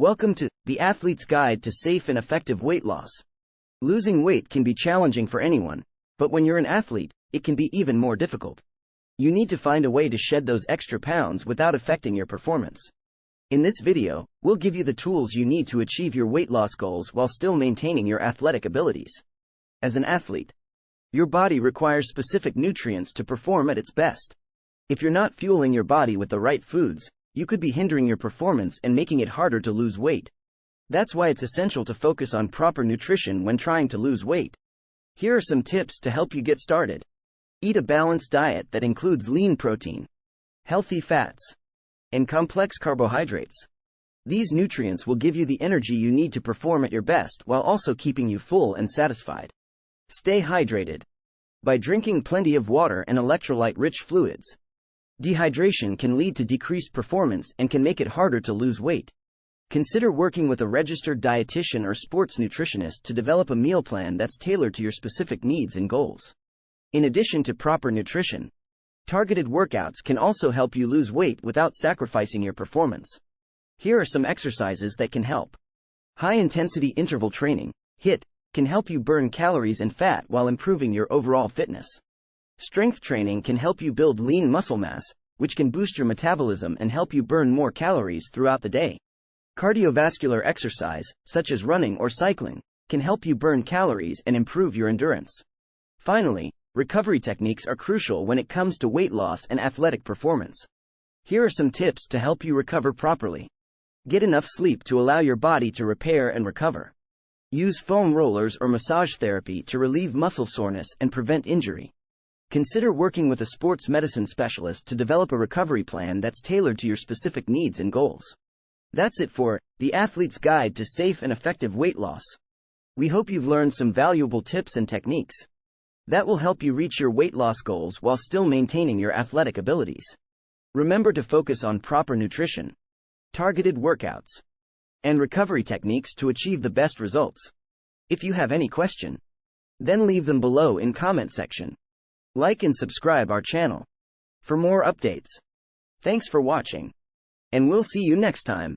Welcome to The Athlete's Guide to Safe and Effective Weight Loss. Losing weight can be challenging for anyone, but when you're an athlete, it can be even more difficult. You need to find a way to shed those extra pounds without affecting your performance. In this video, we'll give you the tools you need to achieve your weight loss goals while still maintaining your athletic abilities. As an athlete, your body requires specific nutrients to perform at its best. If you're not fueling your body with the right foods, you could be hindering your performance and making it harder to lose weight. That's why it's essential to focus on proper nutrition when trying to lose weight. Here are some tips to help you get started. Eat a balanced diet that includes lean protein, healthy fats, and complex carbohydrates. These nutrients will give you the energy you need to perform at your best while also keeping you full and satisfied. Stay hydrated by drinking plenty of water and electrolyte-rich fluids. Dehydration can lead to decreased performance and can make it harder to lose weight. Consider working with a registered dietitian or sports nutritionist to develop a meal plan that's tailored to your specific needs and goals. In addition to proper nutrition, targeted workouts can also help you lose weight without sacrificing your performance. Here are some exercises that can help. High-intensity interval training, HIIT, can help you burn calories and fat while improving your overall fitness. Strength training can help you build lean muscle mass, which can boost your metabolism and help you burn more calories throughout the day. Cardiovascular exercise, such as running or cycling, can help you burn calories and improve your endurance. Finally, recovery techniques are crucial when it comes to weight loss and athletic performance. Here are some tips to help you recover properly. Get enough sleep to allow your body to repair and recover. Use foam rollers or massage therapy to relieve muscle soreness and prevent injury. Consider working with a sports medicine specialist to develop a recovery plan that's tailored to your specific needs and goals. That's it for The Athlete's Guide to Safe and Effective Weight Loss. We hope you've learned some valuable tips and techniques that will help you reach your weight loss goals while still maintaining your athletic abilities. Remember to focus on proper nutrition, targeted workouts, and recovery techniques to achieve the best results. If you have any question, then leave them below in comment section. Like and subscribe our channel for more updates. Thanks for watching, and we'll see you next time.